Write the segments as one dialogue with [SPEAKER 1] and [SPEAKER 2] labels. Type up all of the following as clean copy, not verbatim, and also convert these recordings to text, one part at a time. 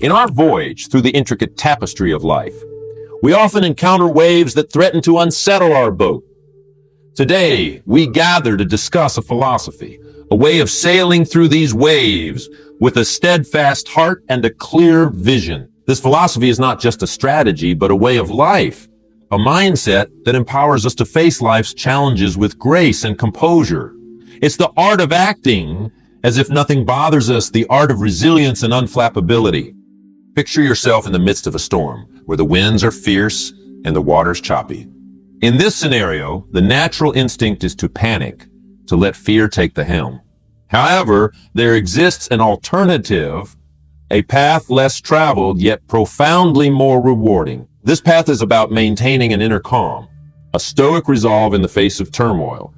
[SPEAKER 1] In our voyage through the intricate tapestry of life, we often encounter waves that threaten to unsettle our boat. Today, we gather to discuss a philosophy, a way of sailing through these waves with a steadfast heart and a clear vision. This philosophy is not just a strategy, but a way of life, a mindset that empowers us to face life's challenges with grace and composure. It's the art of acting as if nothing bothers us, the art of resilience and unflappability. Picture yourself in the midst of a storm, where the winds are fierce and the water's choppy. In this scenario, the natural instinct is to panic, to let fear take the helm. However, there exists an alternative, a path less traveled, yet profoundly more rewarding. This path is about maintaining an inner calm, a stoic resolve in the face of turmoil.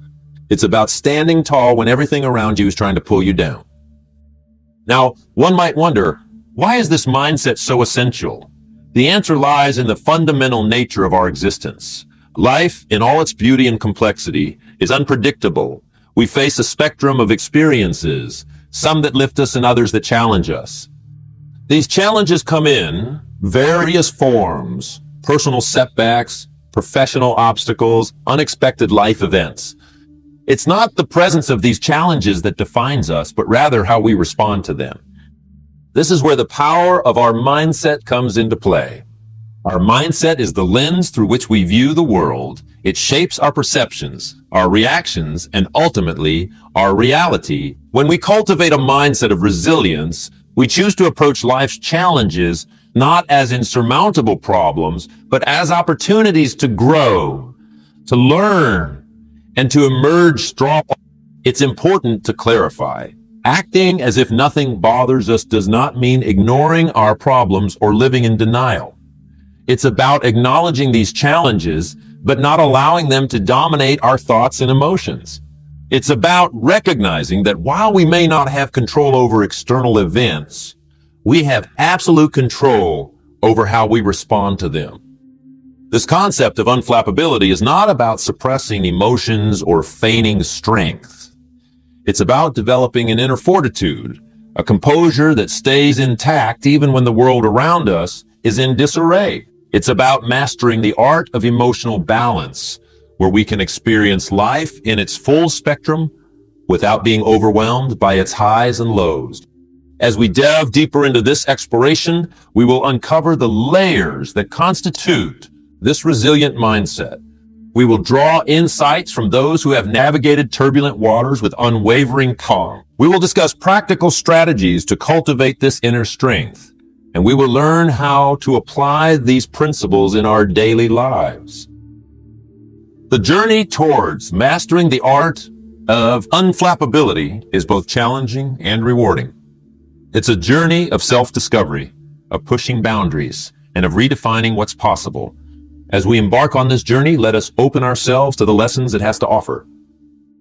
[SPEAKER 1] It's about standing tall when everything around you is trying to pull you down. Now, one might wonder, why is this mindset so essential? The answer lies in the fundamental nature of our existence. Life, in all its beauty and complexity, is unpredictable. We face a spectrum of experiences, some that lift us and others that challenge us. These challenges come in various forms: personal setbacks, professional obstacles, unexpected life events. It's not the presence of these challenges that defines us, but rather how we respond to them. This is where the power of our mindset comes into play. Our mindset is the lens through which we view the world. It shapes our perceptions, our reactions, and ultimately, our reality. When we cultivate a mindset of resilience, we choose to approach life's challenges not as insurmountable problems, but as opportunities to grow, to learn, and to emerge strong. It's important to clarify. Acting as if nothing bothers us does not mean ignoring our problems or living in denial. It's about acknowledging these challenges, but not allowing them to dominate our thoughts and emotions. It's about recognizing that while we may not have control over external events, we have absolute control over how we respond to them. This concept of unflappability is not about suppressing emotions or feigning strength. It's about developing an inner fortitude, a composure that stays intact even when the world around us is in disarray. It's about mastering the art of emotional balance, where we can experience life in its full spectrum without being overwhelmed by its highs and lows. As we delve deeper into this exploration, we will uncover the layers that constitute this resilient mindset. We will draw insights from those who have navigated turbulent waters with unwavering calm. We will discuss practical strategies to cultivate this inner strength, and we will learn how to apply these principles in our daily lives. The journey towards mastering the art of unflappability is both challenging and rewarding. It's a journey of self-discovery, of pushing boundaries, and of redefining what's possible. As we embark on this journey, let us open ourselves to the lessons it has to offer.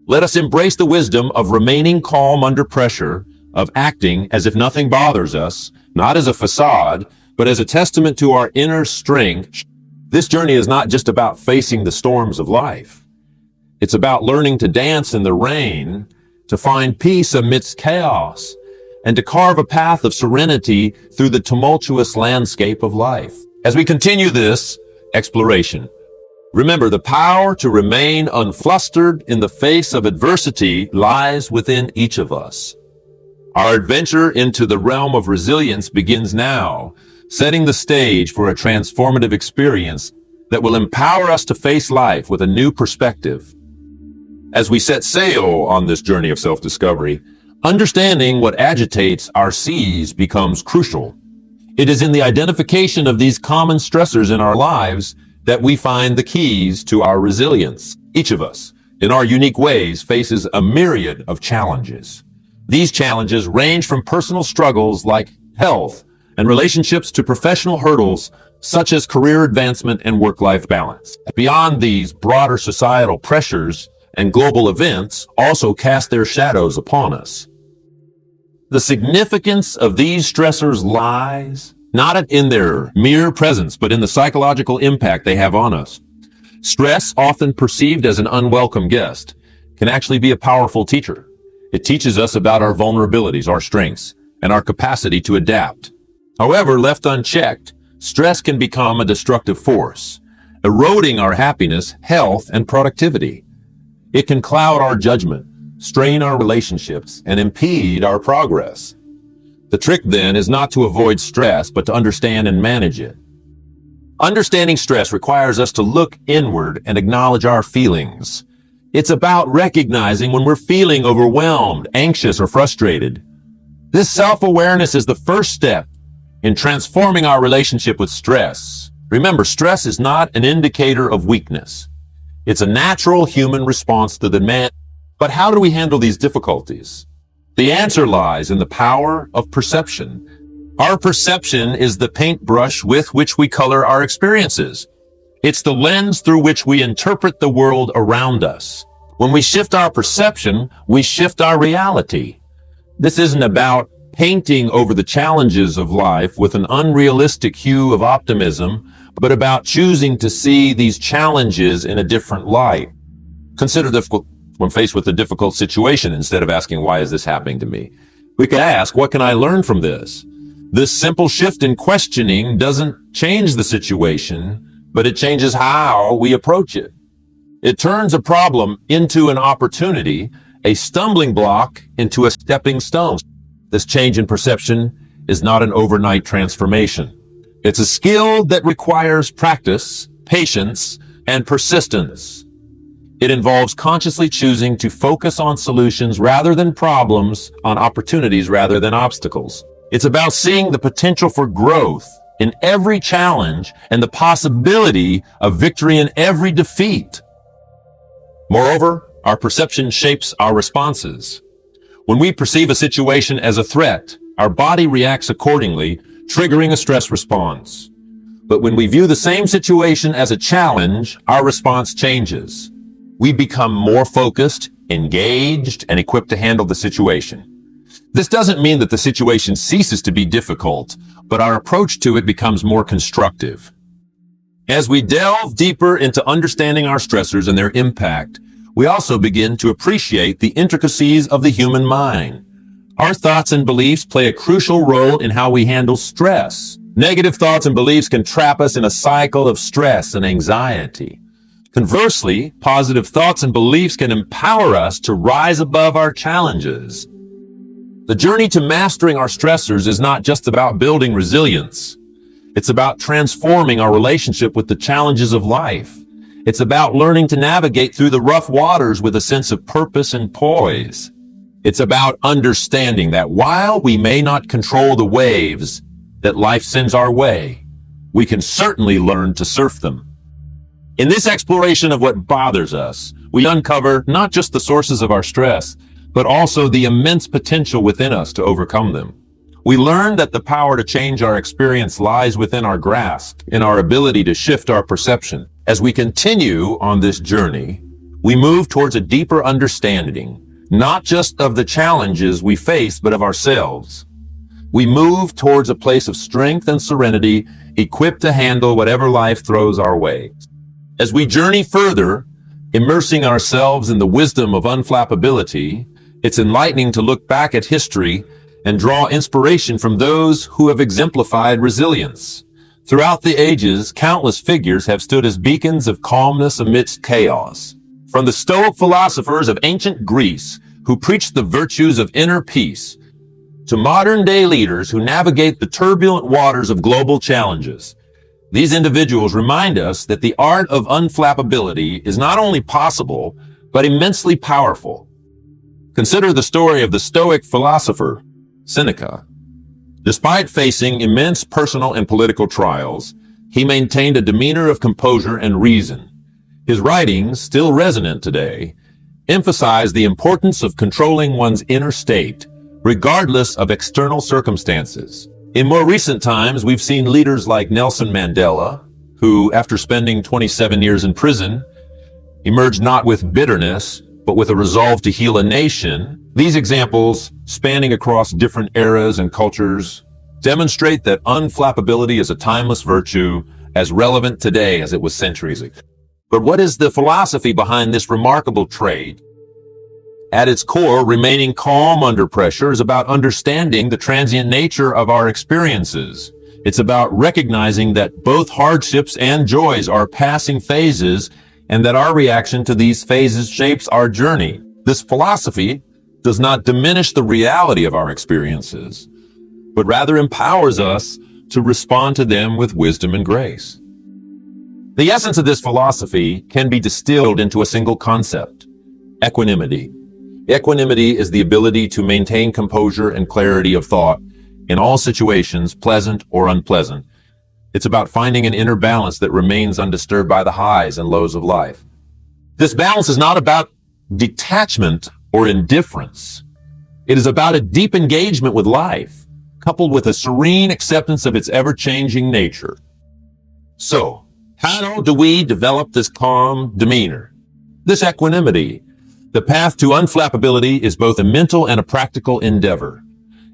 [SPEAKER 1] Let us embrace the wisdom of remaining calm under pressure, of acting as if nothing bothers us, not as a facade, but as a testament to our inner strength. This journey is not just about facing the storms of life. It's about learning to dance in the rain, to find peace amidst chaos, and to carve a path of serenity through the tumultuous landscape of life. As we continue this exploration, remember, the power to remain unflustered in the face of adversity lies within each of us. Our adventure into the realm of resilience begins now, setting the stage for a transformative experience that will empower us to face life with a new perspective. As we set sail on this journey of self-discovery, understanding what agitates our seas becomes crucial. It is in the identification of these common stressors in our lives that we find the keys to our resilience. Each of us, in our unique ways, faces a myriad of challenges. These challenges range from personal struggles like health and relationships to professional hurdles such as career advancement and work-life balance. Beyond these, broader societal pressures and global events also cast their shadows upon us. The significance of these stressors lies not in their mere presence, but in the psychological impact they have on us. Stress, often perceived as an unwelcome guest, can actually be a powerful teacher. It teaches us about our vulnerabilities, our strengths, and our capacity to adapt. However, left unchecked, stress can become a destructive force, eroding our happiness, health, and productivity. It can cloud our judgment, strain our relationships, and impede our progress. The trick then is not to avoid stress, but to understand and manage it. Understanding stress requires us to look inward and acknowledge our feelings. It's about recognizing when we're feeling overwhelmed, anxious, or frustrated. This self-awareness is the first step in transforming our relationship with stress. Remember, stress is not an indicator of weakness. It's a natural human response to demand. But how do we handle these difficulties? The answer lies in the power of perception. Our perception is the paintbrush with which we color our experiences. It's the lens through which we interpret the world around us. When we shift our perception, we shift our reality. This isn't about painting over the challenges of life with an unrealistic hue of optimism, but about choosing to see these challenges in a different light. Consider difficult when faced with a difficult situation, instead of asking, why is this happening to me? We can ask, what can I learn from this? This simple shift in questioning doesn't change the situation, but it changes how we approach it. It turns a problem into an opportunity, a stumbling block into a stepping stone. This change in perception is not an overnight transformation. It's a skill that requires practice, patience, and persistence. It involves consciously choosing to focus on solutions rather than problems, on opportunities rather than obstacles. It's about seeing the potential for growth in every challenge and the possibility of victory in every defeat. Moreover, our perception shapes our responses. When we perceive a situation as a threat, our body reacts accordingly, triggering a stress response. But when we view the same situation as a challenge, our response changes. We become more focused, engaged, and equipped to handle the situation. This doesn't mean that the situation ceases to be difficult, but our approach to it becomes more constructive. As we delve deeper into understanding our stressors and their impact, we also begin to appreciate the intricacies of the human mind. Our thoughts and beliefs play a crucial role in how we handle stress. Negative thoughts and beliefs can trap us in a cycle of stress and anxiety. Conversely, positive thoughts and beliefs can empower us to rise above our challenges. The journey to mastering our stressors is not just about building resilience. It's about transforming our relationship with the challenges of life. It's about learning to navigate through the rough waters with a sense of purpose and poise. It's about understanding that while we may not control the waves that life sends our way, we can certainly learn to surf them. In this exploration of what bothers us, we uncover not just the sources of our stress, but also the immense potential within us to overcome them. We learn that the power to change our experience lies within our grasp, in our ability to shift our perception. As we continue on this journey, we move towards a deeper understanding, not just of the challenges we face, but of ourselves. We move towards a place of strength and serenity, equipped to handle whatever life throws our way. As we journey further, immersing ourselves in the wisdom of unflappability, it's enlightening to look back at history and draw inspiration from those who have exemplified resilience. Throughout the ages, countless figures have stood as beacons of calmness amidst chaos. From the Stoic philosophers of ancient Greece, who preached the virtues of inner peace, to modern-day leaders who navigate the turbulent waters of global challenges. These individuals remind us that the art of unflappability is not only possible, but immensely powerful. Consider the story of the Stoic philosopher, Seneca. Despite facing immense personal and political trials, he maintained a demeanor of composure and reason. His writings, still resonant today, emphasize the importance of controlling one's inner state, regardless of external circumstances. In more recent times, we've seen leaders like Nelson Mandela, who, after spending 27 years in prison, emerged not with bitterness, but with a resolve to heal a nation. These examples, spanning across different eras and cultures, demonstrate that unflappability is a timeless virtue, as relevant today as it was centuries ago. But what is the philosophy behind this remarkable trait? At its core, remaining calm under pressure is about understanding the transient nature of our experiences. It's about recognizing that both hardships and joys are passing phases and that our reaction to these phases shapes our journey. This philosophy does not diminish the reality of our experiences, but rather empowers us to respond to them with wisdom and grace. The essence of this philosophy can be distilled into a single concept: equanimity. Equanimity is the ability to maintain composure and clarity of thought in all situations, pleasant or unpleasant. It's about finding an inner balance that remains undisturbed by the highs and lows of life. This balance is not about detachment or indifference. It is about a deep engagement with life, coupled with a serene acceptance of its ever-changing nature. So, how do we develop this calm demeanor, this equanimity? The path to unflappability is both a mental and a practical endeavor.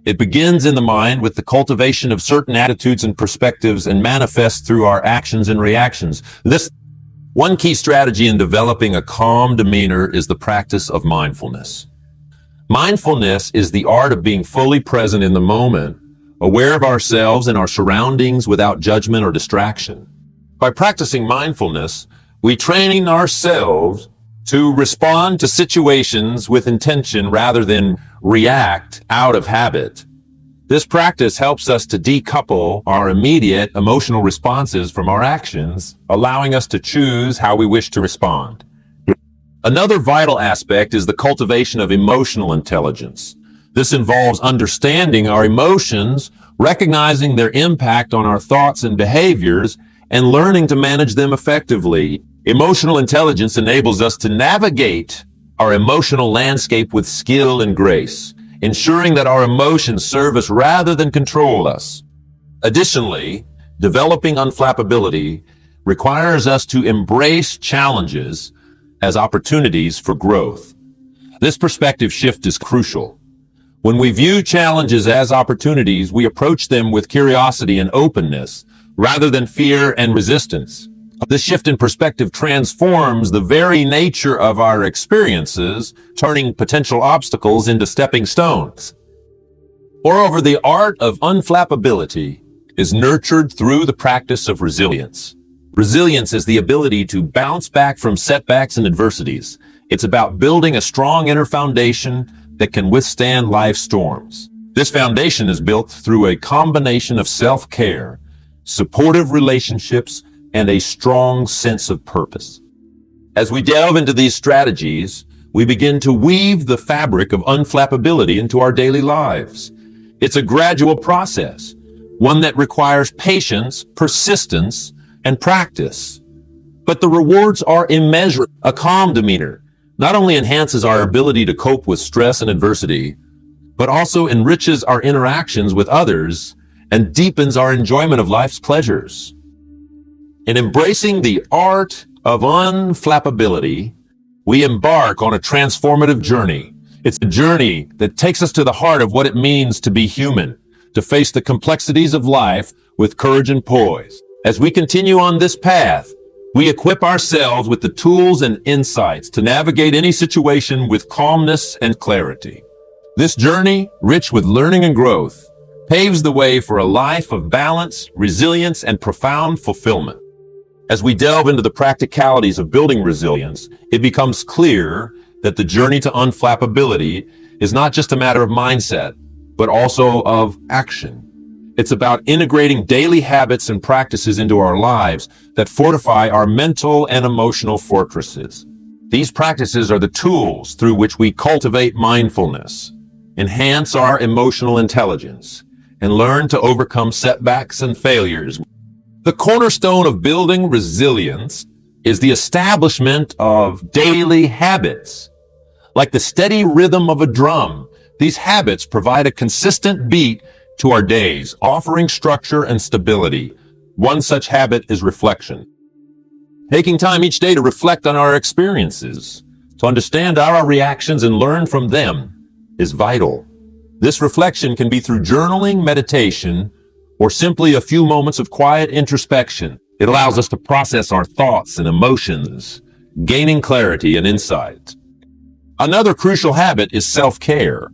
[SPEAKER 1] It begins in the mind with the cultivation of certain attitudes and perspectives and manifests through our actions and reactions. One key strategy in developing a calm demeanor is the practice of mindfulness. Mindfulness is the art of being fully present in the moment, aware of ourselves and our surroundings without judgment or distraction. By practicing mindfulness, we train ourselves to respond to situations with intention rather than react out of habit. This practice helps us to decouple our immediate emotional responses from our actions, allowing us to choose how we wish to respond. Another vital aspect is the cultivation of emotional intelligence. This involves understanding our emotions, recognizing their impact on our thoughts and behaviors, and learning to manage them effectively. Emotional intelligence enables us to navigate our emotional landscape with skill and grace, ensuring that our emotions serve us rather than control us. Additionally, developing unflappability requires us to embrace challenges as opportunities for growth. This perspective shift is crucial. When we view challenges as opportunities, we approach them with curiosity and openness rather than fear and resistance. This shift in perspective transforms the very nature of our experiences, turning potential obstacles into stepping stones. Moreover, the art of unflappability is nurtured through the practice of resilience. Resilience is the ability to bounce back from setbacks and adversities. It's about building a strong inner foundation that can withstand life's storms. This foundation is built through a combination of self-care, supportive relationships, and a strong sense of purpose. As we delve into these strategies, we begin to weave the fabric of unflappability into our daily lives. It's a gradual process, one that requires patience, persistence, and practice. But the rewards are immeasurable. A calm demeanor not only enhances our ability to cope with stress and adversity, but also enriches our interactions with others and deepens our enjoyment of life's pleasures. In embracing the art of unflappability, we embark on a transformative journey. It's a journey that takes us to the heart of what it means to be human, to face the complexities of life with courage and poise. As we continue on this path, we equip ourselves with the tools and insights to navigate any situation with calmness and clarity. This journey, rich with learning and growth, paves the way for a life of balance, resilience, and profound fulfillment. As we delve into the practicalities of building resilience, it becomes clear that the journey to unflappability is not just a matter of mindset, but also of action. It's about integrating daily habits and practices into our lives that fortify our mental and emotional fortresses. These practices are the tools through which we cultivate mindfulness, enhance our emotional intelligence, and learn to overcome setbacks and failures. The cornerstone of building resilience is the establishment of daily habits. Like the steady rhythm of a drum, these habits provide a consistent beat to our days, offering structure and stability. One such habit is reflection. Taking time each day to reflect on our experiences, to understand our reactions and learn from them, is vital. This reflection can be through journaling, meditation, or simply a few moments of quiet introspection. It allows us to process our thoughts and emotions, gaining clarity and insight. Another crucial habit is self-care.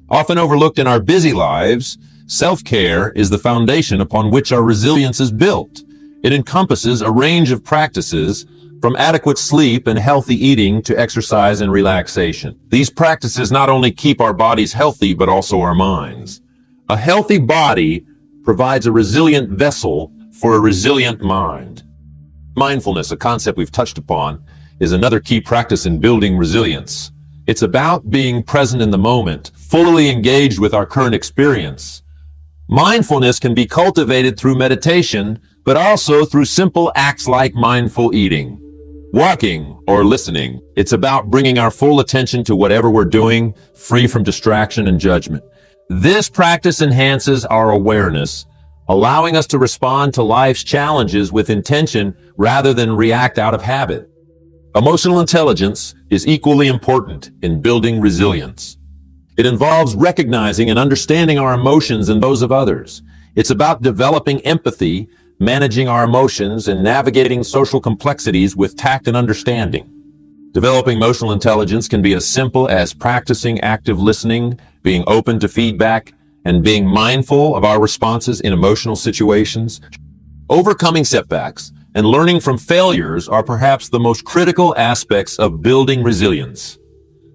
[SPEAKER 1] Often overlooked in our busy lives, self-care is the foundation upon which our resilience is built. It encompasses a range of practices, from adequate sleep and healthy eating to exercise and relaxation. These practices not only keep our bodies healthy, but also our minds. A healthy body provides a resilient vessel for a resilient mind. Mindfulness, a concept we've touched upon, is another key practice in building resilience. It's about being present in the moment, fully engaged with our current experience. Mindfulness can be cultivated through meditation, but also through simple acts like mindful eating, walking, or listening. It's about bringing our full attention to whatever we're doing, free from distraction and judgment. This practice enhances our awareness, allowing us to respond to life's challenges with intention rather than react out of habit. Emotional intelligence is equally important in building resilience. It involves recognizing and understanding our emotions and those of others. It's about developing empathy, managing our emotions, and navigating social complexities with tact and understanding. Developing emotional intelligence can be as simple as practicing active listening, being open to feedback, and being mindful of our responses in emotional situations. Overcoming setbacks and learning from failures are perhaps the most critical aspects of building resilience.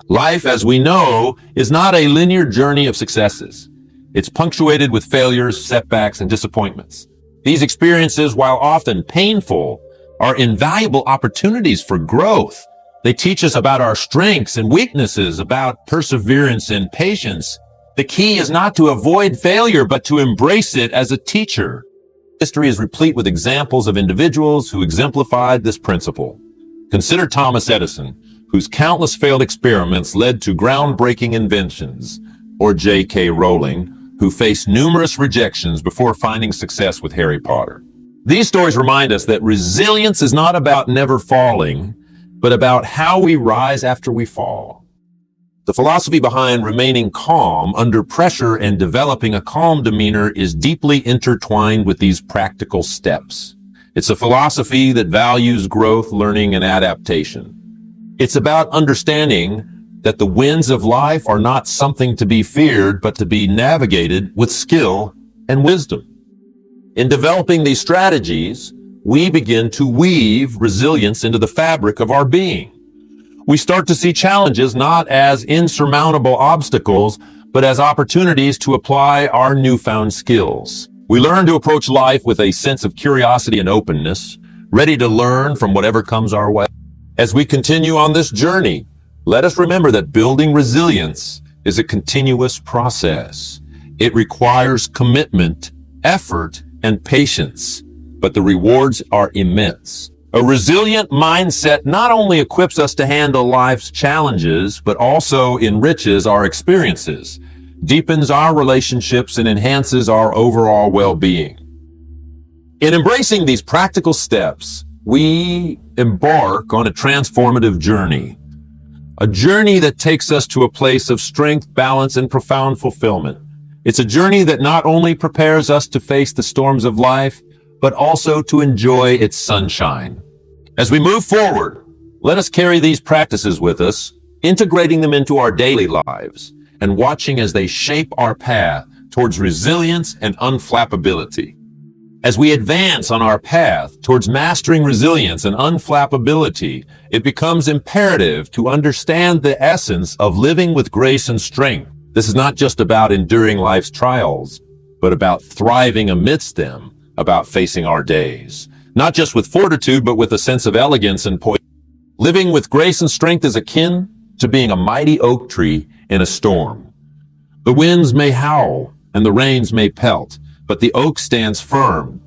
[SPEAKER 1] Life, as we know, is not a linear journey of successes. It's punctuated with failures, setbacks, and disappointments. These experiences, while often painful, are invaluable opportunities for growth. They teach us about our strengths and weaknesses, about perseverance and patience. The key is not to avoid failure, but to embrace it as a teacher. History is replete with examples of individuals who exemplified this principle. Consider Thomas Edison, whose countless failed experiments led to groundbreaking inventions, or J.K. Rowling, who faced numerous rejections before finding success with Harry Potter. These stories remind us that resilience is not about never falling, but about how we rise after we fall. The philosophy behind remaining calm under pressure and developing a calm demeanor is deeply intertwined with these practical steps. It's a philosophy that values growth, learning, and adaptation. It's about understanding that the winds of life are not something to be feared, but to be navigated with skill and wisdom. In developing these strategies, we begin to weave resilience into the fabric of our being. We start to see challenges not as insurmountable obstacles, but as opportunities to apply our newfound skills. We learn to approach life with a sense of curiosity and openness, ready to learn from whatever comes our way. As we continue on this journey, let us remember that building resilience is a continuous process. It requires commitment, effort, and patience, but the rewards are immense. A resilient mindset not only equips us to handle life's challenges, but also enriches our experiences, deepens our relationships, and enhances our overall well-being. In embracing these practical steps, we embark on a transformative journey. A journey that takes us to a place of strength, balance, and profound fulfillment. It's a journey that not only prepares us to face the storms of life, but also to enjoy its sunshine. As we move forward, let us carry these practices with us, integrating them into our daily lives, and watching as they shape our path towards resilience and unflappability. As we advance on our path towards mastering resilience and unflappability, it becomes imperative to understand the essence of living with grace and strength. This is not just about enduring life's trials, but about thriving amidst them, about facing our days. Not just with fortitude, but with a sense of elegance and poise. Living with grace and strength is akin to being a mighty oak tree in a storm. The winds may howl and the rains may pelt, but the oak stands firm,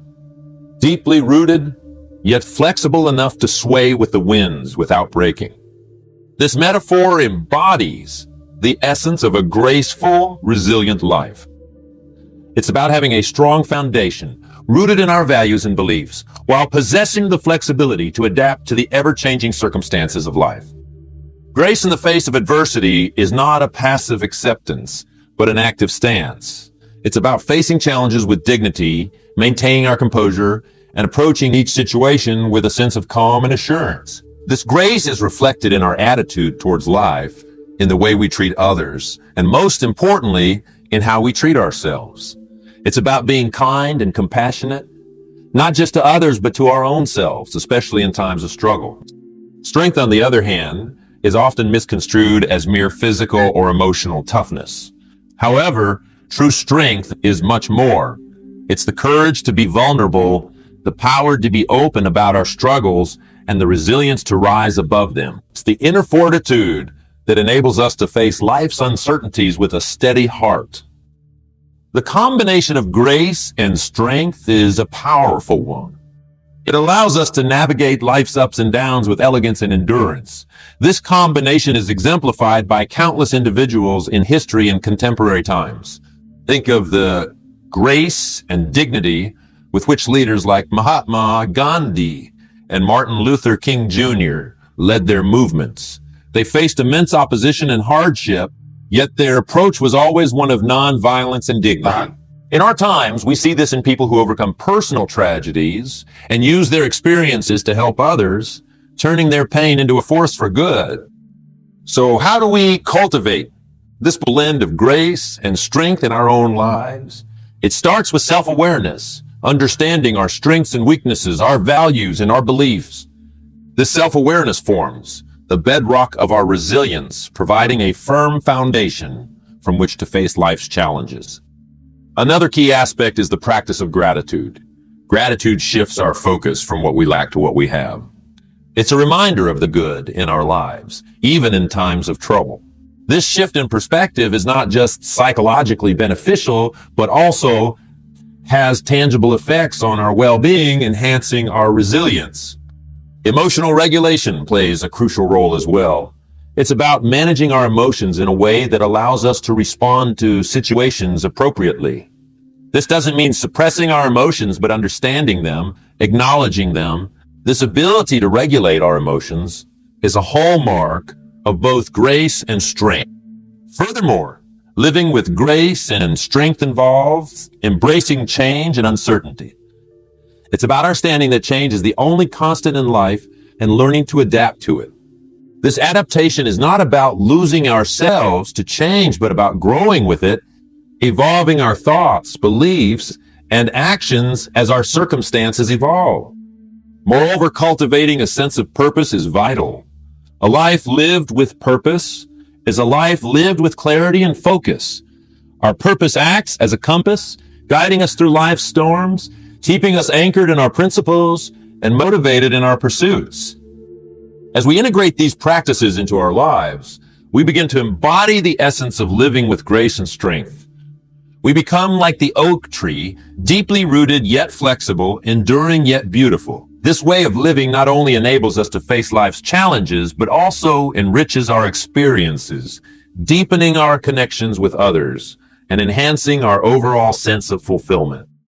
[SPEAKER 1] deeply rooted, yet flexible enough to sway with the winds without breaking. This metaphor embodies the essence of a graceful, resilient life. It's about having a strong foundation, rooted in our values and beliefs, while possessing the flexibility to adapt to the ever-changing circumstances of life. Grace in the face of adversity is not a passive acceptance, but an active stance. It's about facing challenges with dignity, maintaining our composure, and approaching each situation with a sense of calm and assurance. This grace is reflected in our attitude towards life, in the way we treat others, and most importantly, in how we treat ourselves. It's about being kind and compassionate, not just to others, but to our own selves, especially in times of struggle. Strength, on the other hand, is often misconstrued as mere physical or emotional toughness. However, true strength is much more. It's the courage to be vulnerable, the power to be open about our struggles, and the resilience to rise above them. It's the inner fortitude that enables us to face life's uncertainties with a steady heart. The combination of grace and strength is a powerful one. It allows us to navigate life's ups and downs with elegance and endurance. This combination is exemplified by countless individuals in history and contemporary times. Think of the grace and dignity with which leaders like Mahatma Gandhi and Martin Luther King Jr. led their movements. They faced immense opposition and hardship, yet their approach was always one of nonviolence and dignity. In our times, we see this in people who overcome personal tragedies and use their experiences to help others, turning their pain into a force for good. So how do we cultivate this blend of grace and strength in our own lives? It starts with self-awareness, understanding our strengths and weaknesses, our values and our beliefs. This self-awareness forms the bedrock of our resilience, providing a firm foundation from which to face life's challenges. Another key aspect is the practice of gratitude. Gratitude shifts our focus from what we lack to what we have. It's a reminder of the good in our lives, even in times of trouble. This shift in perspective is not just psychologically beneficial, but also has tangible effects on our well-being, enhancing our resilience. Emotional regulation plays a crucial role as well. It's about managing our emotions in a way that allows us to respond to situations appropriately. This doesn't mean suppressing our emotions, but understanding them, acknowledging them. This ability to regulate our emotions is a hallmark of both grace and strength. Furthermore, living with grace and strength involves embracing change and uncertainty. It's about understanding that change is the only constant in life and learning to adapt to it. This adaptation is not about losing ourselves to change, but about growing with it, evolving our thoughts, beliefs, and actions as our circumstances evolve. Moreover, cultivating a sense of purpose is vital. A life lived with purpose is a life lived with clarity and focus. Our purpose acts as a compass, guiding us through life's storms, keeping us anchored in our principles and motivated in our pursuits. As we integrate these practices into our lives, we begin to embody the essence of living with grace and strength. We become like the oak tree, deeply rooted yet flexible, enduring yet beautiful. This way of living not only enables us to face life's challenges, but also enriches our experiences, deepening our connections with others and enhancing our overall sense of fulfillment.